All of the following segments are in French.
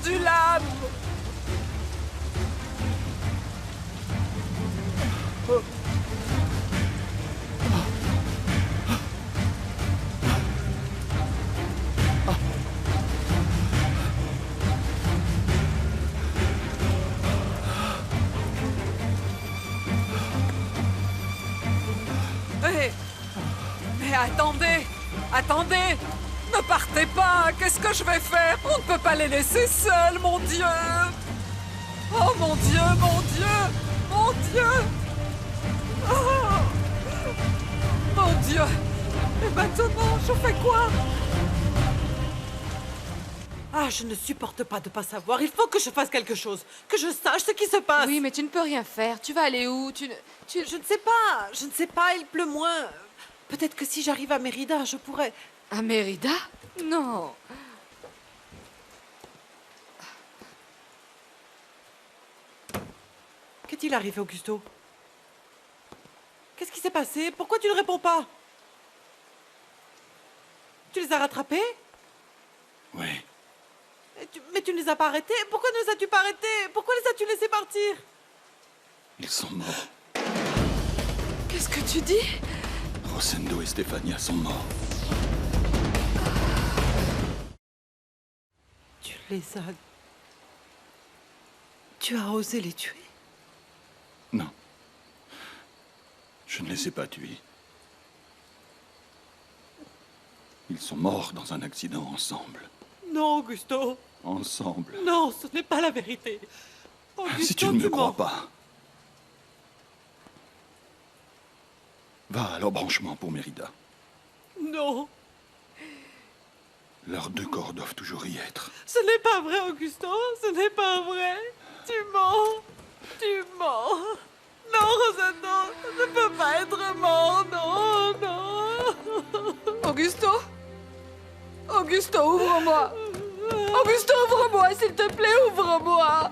du lame. Mais attendez! Attendez! Ne partez pas! Qu'est-ce que je vais faire? On ne peut pas les laisser seuls, mon Dieu! Oh mon Dieu, mon Dieu! Mon Dieu! Oh, mon Dieu! Et maintenant, je fais quoi? Ah, je ne supporte pas de ne pas savoir. Il faut que je fasse quelque chose. Que je sache ce qui se passe. Oui, mais tu ne peux rien faire. Tu vas aller où? Je ne sais pas. Je ne sais pas, il pleut moins. Peut-être que si j'arrive à Mérida, je pourrais... À Mérida? Non. Qu'est-il arrivé, Augusto? Qu'est-ce qui s'est passé? Pourquoi tu ne réponds pas? Tu les as rattrapés? Oui. Mais tu ne les as pas arrêtés? Pourquoi ne les as-tu pas arrêtés? Pourquoi les as-tu laissés partir? Ils sont morts. Qu'est-ce que tu dis? Rosendo et Stefania sont morts. Tu les as... Tu as osé les tuer? Non. Je ne les ai pas tués. Ils sont morts dans un accident ensemble. Non, Augusto. Ensemble. Non, ce n'est pas la vérité. Augusto, Si tu ne me crois mens. pas, va à l'embranchement pour Mérida. Non, Leurs deux corps doivent toujours y être. ce n'est pas vrai, Augusto. Ce n'est pas vrai. Tu mens. Tu mens. Non, Rosendo, ça ne peut pas être mort. Non, non. Augusto? Augusto, ouvre-moi! Augusto, ouvre-moi, s'il te plaît, ouvre-moi!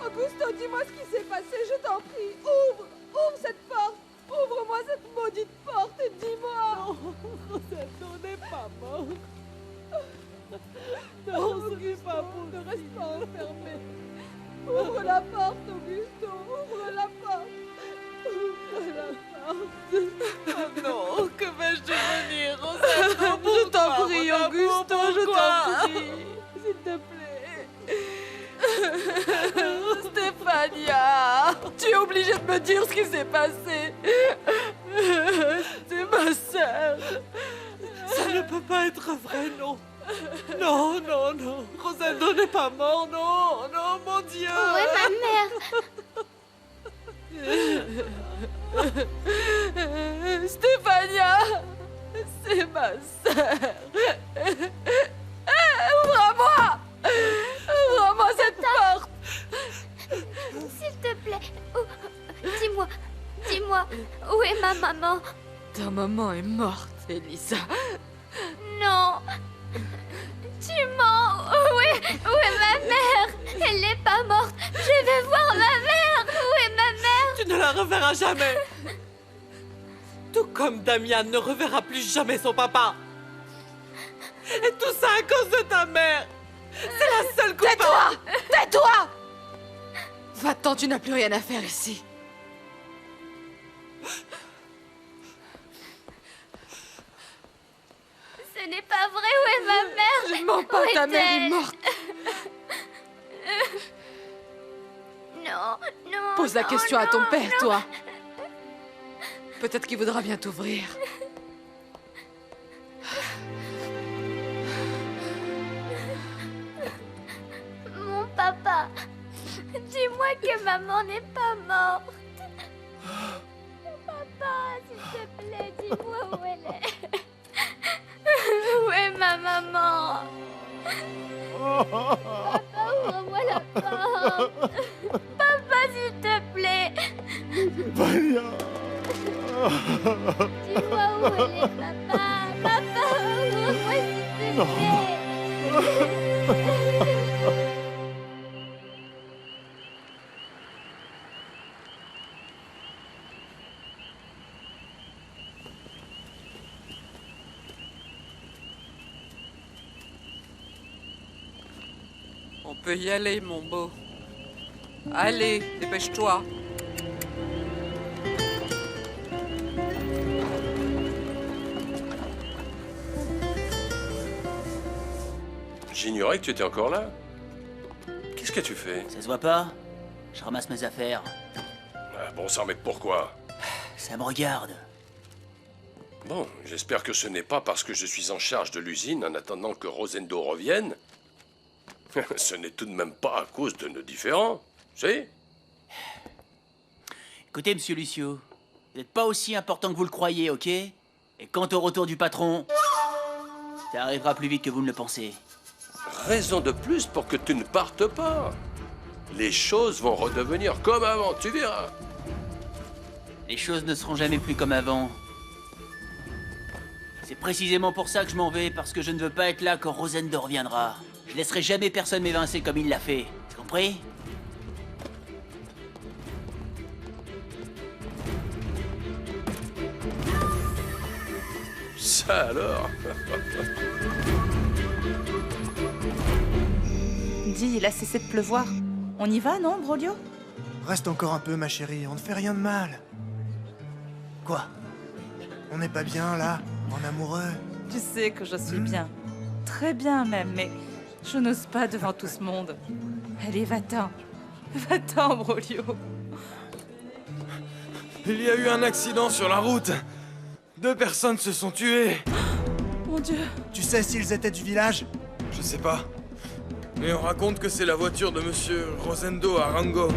Augusto, dis-moi ce qui s'est passé, je t'en prie. Ouvre! Ouvre cette porte! Ouvre-moi cette maudite porte et dis-moi! Rosendo n'est pas mort. Non, ce n'est pas pour... Ne reste pas enfermé. Ouvre la porte, Augusto, ouvre la porte. Ouvre la porte. Oh non, que vais-je devenir, Rosendo? Je t'en prie, Pourquoi, Augusto, je pourquoi? t'en prie. S'il te plaît. Stéphania, tu es obligée de me dire ce qui s'est passé. C'est ma sœur. Ça ne peut pas être vrai, non. Non, non, non. Rosendo n'est pas mort, non, non, mon Dieu. Où est ma mère? Stéphania, c'est ma sœur. Ouvre-moi. Ouvre-moi cette porte. S'il te plaît. Dis-moi, où est ma maman? Ta maman est morte, Elisa. Non. Tu mens. Où est ma mère? Elle n'est pas morte. Je veux voir ma mère. Où est ma mère? Tu ne la reverras jamais. Tout comme Damian ne reverra plus jamais son papa. Et tout ça à cause de ta mère. C'est la seule coupable. Tais-toi. Tais-toi. Va-t'en, tu n'as plus rien à faire ici. Ce n'est pas vrai. Où est ma mère? Je mens pas, Où ta mère est est-elle? morte. Non. Pose la non, question à ton non, père, non. toi. Peut-être qu'il voudra bien t'ouvrir. Mon papa. Dis-moi que maman n'est pas morte. Papa, s'il te plaît, dis-moi où elle est. Où est ma maman? Papa, ouvre-moi la porte. Papa, s'il te plaît. Vania! Dis-moi où elle est, papa. Papa, ouvre-moi, s'il te plaît. On peut y aller, mon beau. Allez, dépêche-toi. J'ignorais que tu étais encore là. Qu'est-ce que tu fais? Ça se voit pas? Je ramasse mes affaires. Ah, bon sang, mais pourquoi? Ça me regarde. Bon, j'espère que ce n'est pas parce que je suis en charge de l'usine en attendant que Rosendo revienne. Ce n'est tout de même pas à cause de nos différends, tu sais? Écoutez, monsieur Lucio, vous n'êtes pas aussi important que vous le croyez, ok? Et quant au retour du patron, ça arrivera plus vite que vous ne le pensez. Raison de plus pour que tu ne partes pas. Les choses vont redevenir comme avant, tu verras. Les choses ne seront jamais plus comme avant. C'est précisément pour ça que je m'en vais, parce que je ne veux pas être là quand Rosendo reviendra. Je laisserai jamais personne m'évincer comme il l'a fait. Tu compris? Ça alors? Dis, il a cessé de pleuvoir. On y va, non, Brolio? Reste encore un peu, ma chérie, on ne fait rien de mal. Quoi? On n'est pas bien, là, en amoureux? Tu sais que je suis bien. Très bien, même, mais je n'ose pas devant tout ce monde. Allez, va-t'en. Va-t'en, Brolio. Il y a eu un accident sur la route. 2 personnes se sont tuées. Mon Dieu. Tu sais s'ils étaient du village? Je sais pas. Mais on raconte que c'est la voiture de monsieur Rosendo à Rango.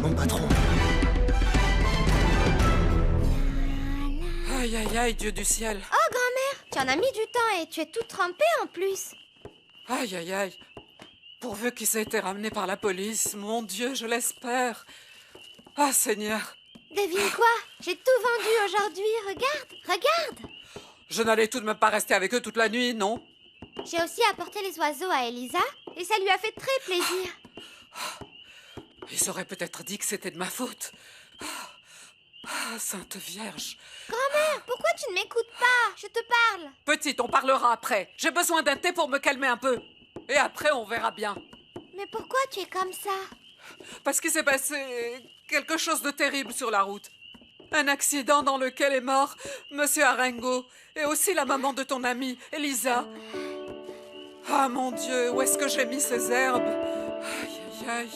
Mon patron. Aïe, aïe, aïe, Dieu du ciel. Oh, grand-mère, tu en as mis du temps et tu es toute trempée en plus. Aïe, aïe, aïe. Pourvu qu'il s'ait été ramené par la police, mon Dieu, je l'espère. Ah, Seigneur. Devine quoi? J'ai tout vendu aujourd'hui. Regarde, regarde. Je n'allais tout de même pas rester avec eux toute la nuit, non? J'ai aussi apporté les oiseaux à Elisa et ça lui a fait très plaisir. Ils auraient peut-être dit que c'était de ma faute. Ah, Sainte Vierge. Grand-mère, pourquoi tu ne m'écoutes pas? Je te parle. Petite, on parlera après. J'ai besoin d'un thé pour me calmer un peu. Et après, on verra bien. Mais pourquoi tu es comme ça? Parce qu'il s'est passé quelque chose de terrible sur la route. Un accident dans lequel est mort Monsieur Arengo et aussi la maman de ton amie, Elisa. Ah mon Dieu, où est-ce que j'ai mis ces herbes? Aïe, aïe, aïe.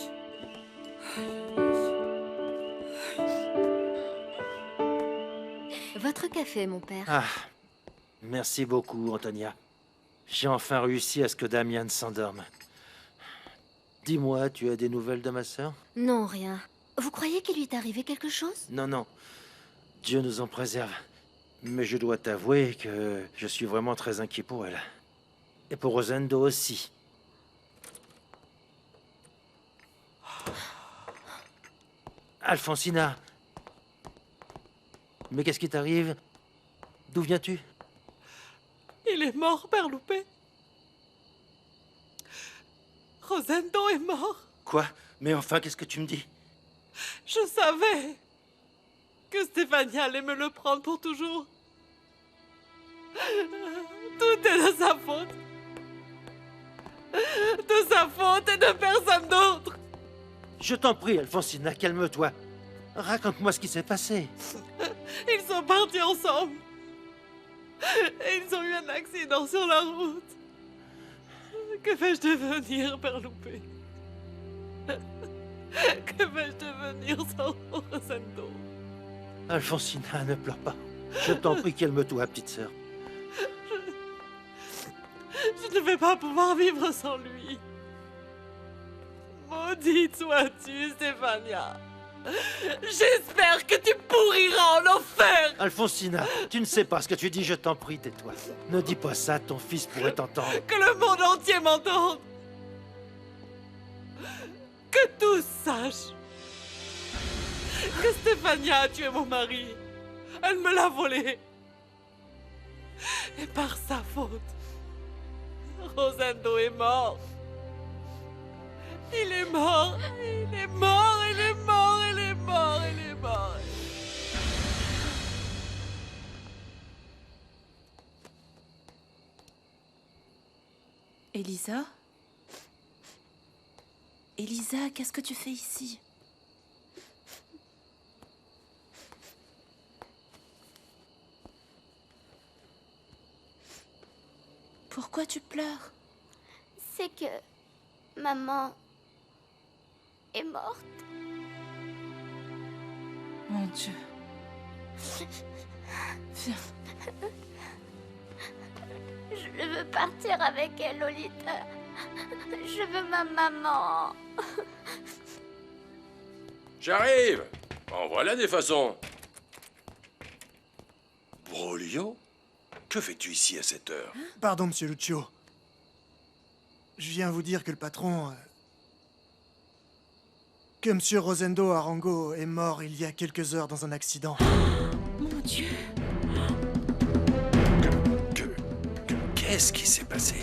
Votre café, mon père. Ah, merci beaucoup, Antonia. J'ai enfin réussi à ce que Damian s'endorme. Dis-moi, tu as des nouvelles de ma sœur? Non, rien. Vous croyez qu'il lui est arrivé quelque chose? Non, non. Dieu nous en préserve. Mais je dois t'avouer que je suis vraiment très inquiet pour elle. Et pour Rosendo aussi. Alfonsina! Mais qu'est-ce qui t'arrive? D'où viens-tu? Il est mort, Père Loupé. Rosendo est mort. Quoi? Mais enfin, qu'est-ce que tu me dis? Je savais que Stéphanie allait me le prendre pour toujours. Tout est de sa faute. De sa faute et de personne d'autre. Je t'en prie, Alfonsina, calme-toi. Raconte-moi ce qui s'est passé. Ils sont partis ensemble. Et ils ont eu un accident sur la route. Que vais-je devenir, Père Loupé? Que vais-je devenir sans Rosendo? Alfonsina, ne pleure pas. Je t'en prie, calme-toi, petite sœur. Je ne vais pas pouvoir vivre sans lui. Maudite sois-tu, Stéphania. J'espère que tu pourriras en enfer. Alfonsina, tu ne sais pas ce que tu dis, je t'en prie, tais-toi. Ne dis pas ça, ton fils pourrait t'entendre. Que le monde entier m'entende. Que tous sachent que Stéphania a tué mon mari. Elle me l'a volé. Et par sa faute, Rosendo est mort. Il est mort. Il est mort. Il est mort. Il est mort. Il est mort. Elisa? Elisa, qu'est-ce que tu fais ici? Pourquoi tu pleures? C'est que maman est morte. Mon Dieu. Viens. Je veux partir avec elle, Lolita. Je veux ma maman. J'arrive. En voilà des façons. Broglio? Que fais-tu ici à cette heure? Pardon, monsieur Lucio. Je viens vous dire que le patron... que monsieur Rosendo Arango est mort il y a quelques heures dans un accident. Mon Dieu. Qu'est-ce qui s'est passé?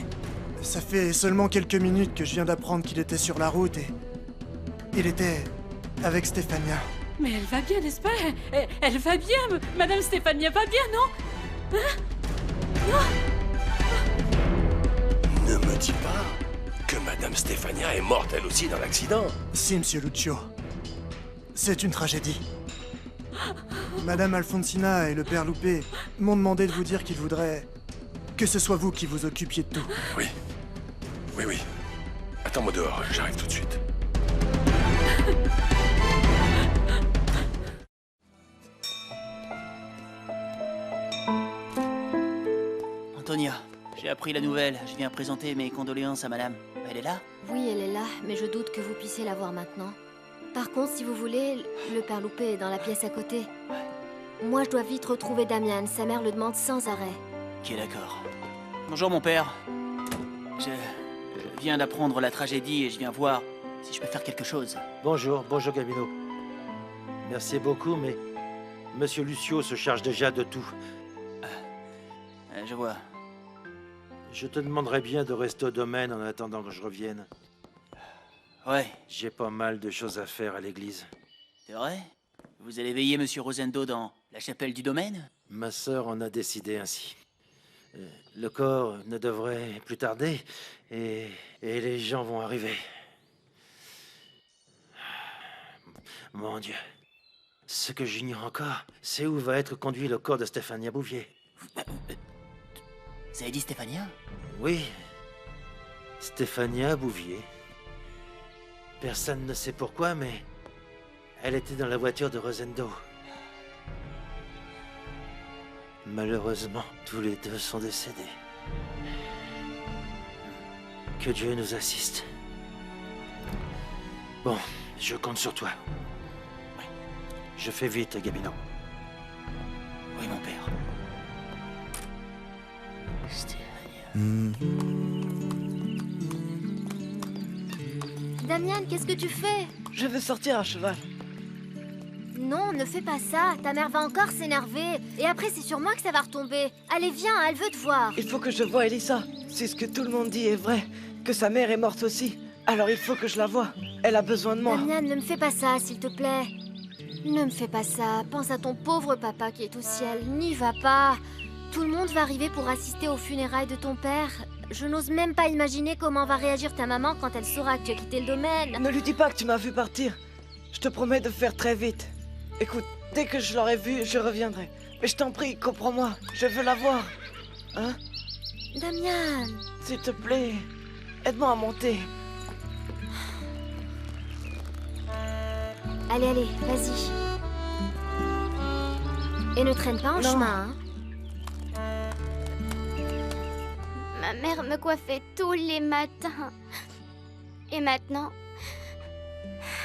Ça fait seulement quelques minutes que je viens d'apprendre qu'il était sur la route et... il était avec Stefania. Mais elle va bien, n'est-ce pas? Elle va bien. Madame Stefania va bien, non? Hein? Ne me dis pas que Madame Stefania est morte elle aussi dans l'accident. Si, monsieur Lucio. C'est une tragédie. Madame Alfonsina et le père Loupé m'ont demandé de vous dire qu'ils voudraient que ce soit vous qui vous occupiez de tout. Oui. Oui. Attends-moi dehors, j'arrive tout de suite. Antonia, j'ai appris la nouvelle. Je viens présenter mes condoléances à madame. Elle est là? Oui, elle est là, mais je doute que vous puissiez la voir maintenant. Par contre, si vous voulez, le père Loupé est dans la pièce à côté. Moi, je dois vite retrouver Damian. Sa mère le demande sans arrêt. Ok, d'accord. Bonjour, mon père. Je viens d'apprendre la tragédie et je viens voir si je peux faire quelque chose. Bonjour Gabino. Merci beaucoup, mais Monsieur Lucio se charge déjà de tout. Je vois. Je te demanderais bien de rester au domaine en attendant que je revienne. Ouais. J'ai pas mal de choses à faire à l'église. C'est vrai? Vous allez veiller Monsieur Rosendo dans la chapelle du domaine? Ma sœur en a décidé ainsi. Le corps ne devrait plus tarder et les gens vont arriver. Mon Dieu. Ce que j'ignore encore, c'est où va être conduit le corps de Stefania Bouvier. Vous avez dit Stefania? Oui. Stefania Bouvier. Personne ne sait pourquoi, mais elle était dans la voiture de Rosendo. Malheureusement, tous les deux sont décédés. Que Dieu nous assiste. Bon, je compte sur toi. Oui. Je fais vite, Gabino. Oui, mon père. Damian, qu'est-ce que tu fais? Je veux sortir à cheval. Non, ne fais pas ça. Ta mère va encore s'énerver. Et après, c'est sur moi que ça va retomber. Allez, viens, elle veut te voir. Il faut que je voie Elisa. Si ce que tout le monde dit est vrai, que sa mère est morte aussi, alors il faut que je la voie. Elle a besoin de moi. Damian, ne me fais pas ça, s'il te plaît. Ne me fais pas ça. Pense à ton pauvre papa qui est au ciel. N'y va pas. Tout le monde va arriver pour assister aux funérailles de ton père. Je n'ose même pas imaginer comment va réagir ta maman quand elle saura que tu as quitté le domaine. Ne lui dis pas que tu m'as vu partir. Je te promets de faire très vite. Écoute, dès que je l'aurai vue, je reviendrai. Mais je t'en prie, comprends-moi. Je veux la voir. Hein? Damian. S'il te plaît, aide-moi à monter. Allez, vas-y. Et ne traîne pas en chemin, hein. Ma mère me coiffait tous les matins. Et maintenant,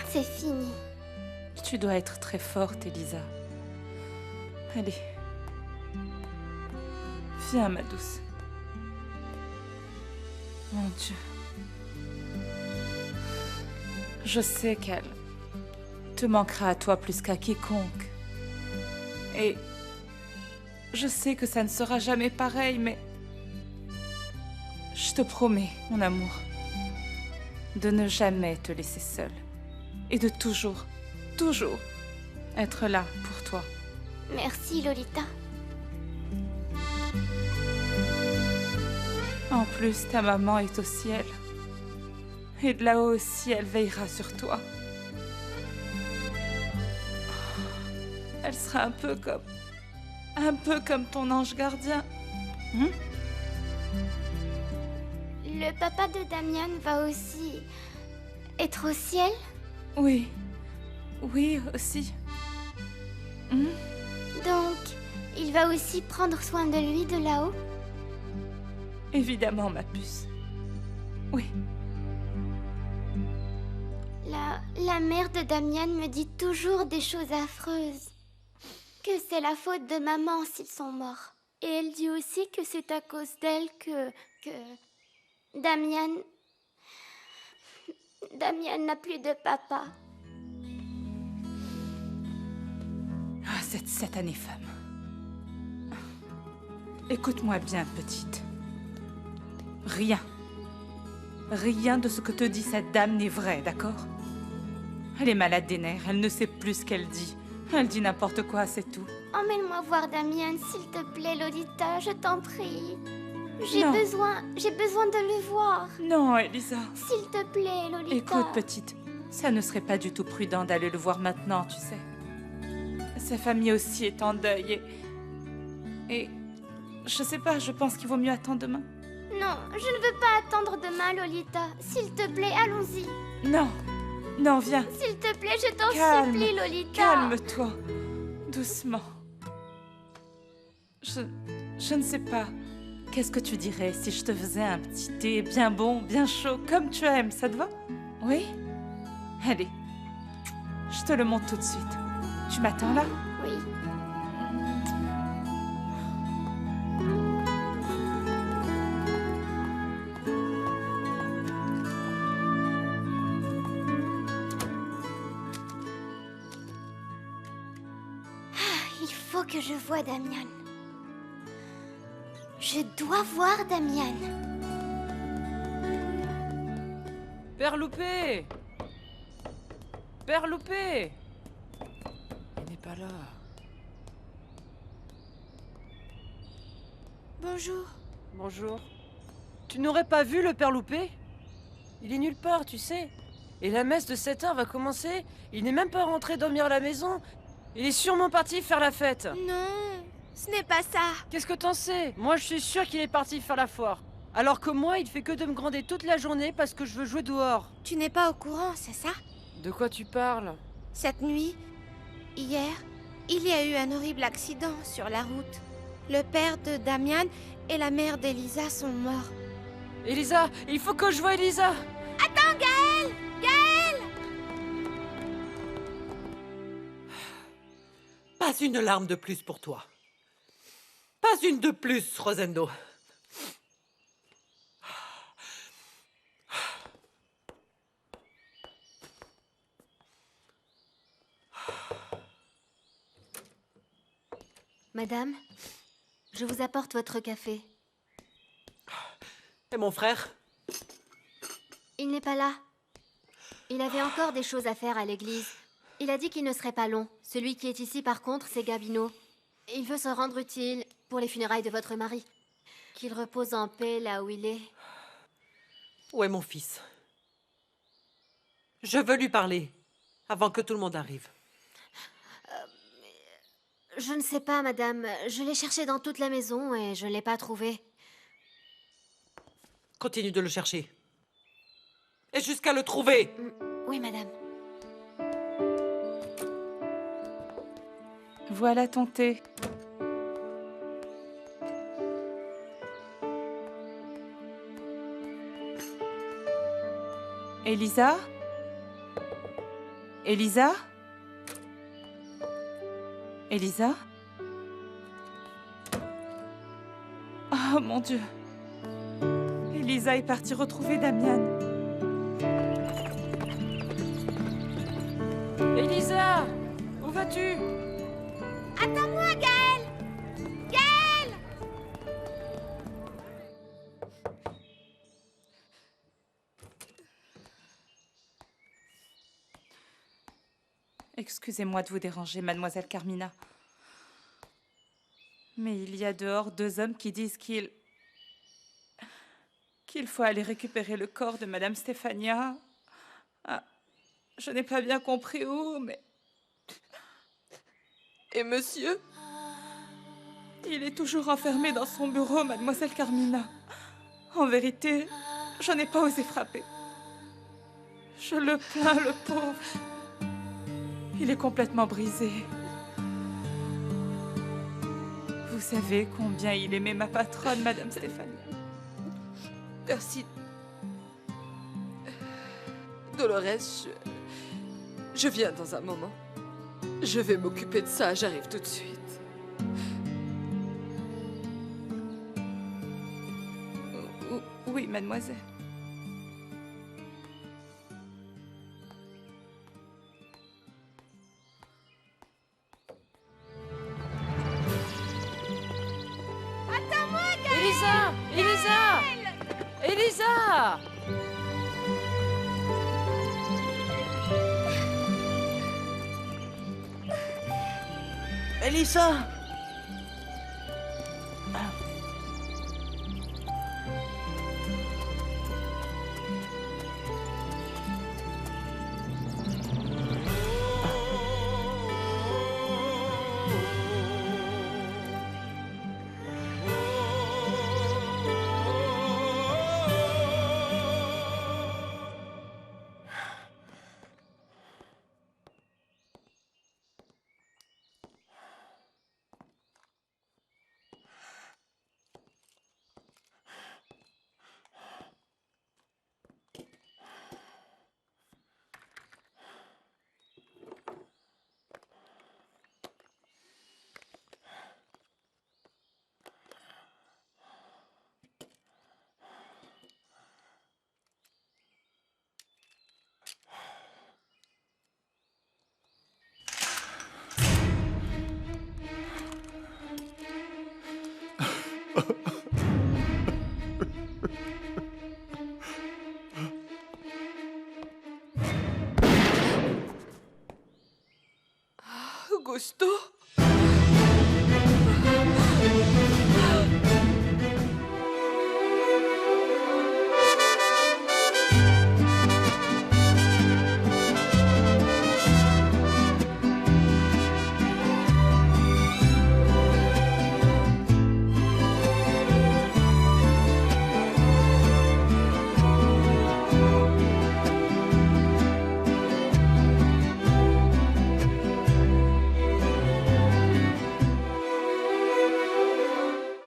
c'est fini. Tu dois être très forte, Elisa. Allez. Viens, ma douce. Mon Dieu. Je sais qu'elle te manquera à toi plus qu'à quiconque. Et je sais que ça ne sera jamais pareil, mais je te promets, mon amour, de ne jamais te laisser seule. Et de toujours, toujours être là pour toi. Merci, Lolita. En plus, ta maman est au ciel. Et de là-haut aussi, elle veillera sur toi. Elle sera un peu comme ton ange gardien. Le papa de Damian va aussi être au ciel? Oui. Oui, aussi. Donc, il va aussi prendre soin de lui de là-haut? Évidemment, ma puce. Oui. La mère de Damian me dit toujours des choses affreuses. Que c'est la faute de maman s'ils sont morts. Et elle dit aussi que c'est à cause d'elle que Damian n'a plus de papa. Ah, cette satanée femme. Écoute-moi bien, petite. Rien de ce que te dit cette dame n'est vrai, d'accord? Elle est malade des nerfs, elle ne sait plus ce qu'elle dit. Elle dit n'importe quoi, c'est tout. Emmène-moi voir Damian, s'il te plaît, Lolita, je t'en prie. Non. J'ai besoin de le voir. Non, Elisa. S'il te plaît, Lolita. Écoute, petite, ça ne serait pas du tout prudent d'aller le voir maintenant, tu sais. Sa famille aussi est en deuil et je sais pas, je pense qu'il vaut mieux attendre demain. Non, je ne veux pas attendre demain, Lolita. S'il te plaît, allons-y. Non, viens. S'il te plaît, je t'en supplie, Lolita. Calme-toi. Doucement. Je ne sais pas. Qu'est-ce que tu dirais si je te faisais un petit thé bien bon, bien chaud, comme tu aimes, ça te va? Oui? Allez. Je te le montre tout de suite. Tu m'attends là? Oui. Il faut que je voie Damian. Je dois voir Damian. Père Loupé! Père Loupé! Il n'est pas là. Bonjour. Bonjour. Tu n'aurais pas vu le Père Loupé? Il est nulle part, tu sais. Et la messe de 7 heures va commencer. Il n'est même pas rentré dormir à la maison. Il est sûrement parti faire la fête. Non, ce n'est pas ça. Qu'est-ce que t'en sais? Moi, je suis sûr qu'il est parti faire la foire. Alors que moi, il fait que de me gronder toute la journée parce que je veux jouer dehors. Tu n'es pas au courant, c'est ça? De quoi tu parles? Cette nuit, hier, il y a eu un horrible accident sur la route. Le père de Damian et la mère d'Elisa sont morts. Elisa, il faut que je voie Elisa. Attends, Gaël! Gaël! Pas une larme de plus pour toi. Pas une de plus, Rosendo. Madame, je vous apporte votre café. Et mon frère? Il n'est pas là. Il avait encore des choses à faire à l'église. Il a dit qu'il ne serait pas long. Celui qui est ici, par contre, c'est Gabino. Il veut se rendre utile pour les funérailles de votre mari. Qu'il repose en paix là où il est. Où est mon fils? Je veux lui parler, avant que tout le monde arrive. Je ne sais pas, madame. Je l'ai cherché dans toute la maison et je ne l'ai pas trouvé. Continue de le chercher. Et jusqu'à le trouver. Oui, madame. Voilà ton thé. Elisa? Elisa? Elisa? Oh mon Dieu! Elisa est partie retrouver Damian. Elisa! Où vas-tu? Attends-moi, Gaël! Gaël! Excusez-moi de vous déranger, mademoiselle Carmina. Mais il y a dehors 2 hommes qui disent qu'ils... qu'il faut aller récupérer le corps de Madame Stéphania. Ah, je n'ai pas bien compris où, mais... Et monsieur? Il est toujours enfermé dans son bureau, mademoiselle Carmina. En vérité, je n'ai pas osé frapper. Je le plains, le pauvre. Il est complètement brisé. Vous savez combien il aimait ma patronne, Madame Stéphanie. Merci. Dolores, je viens dans un moment. Je vais m'occuper de ça, j'arrive tout de suite. Oui, mademoiselle. Attends-moi, Elisa! Elisa! Elisa! Elisa! Augusto?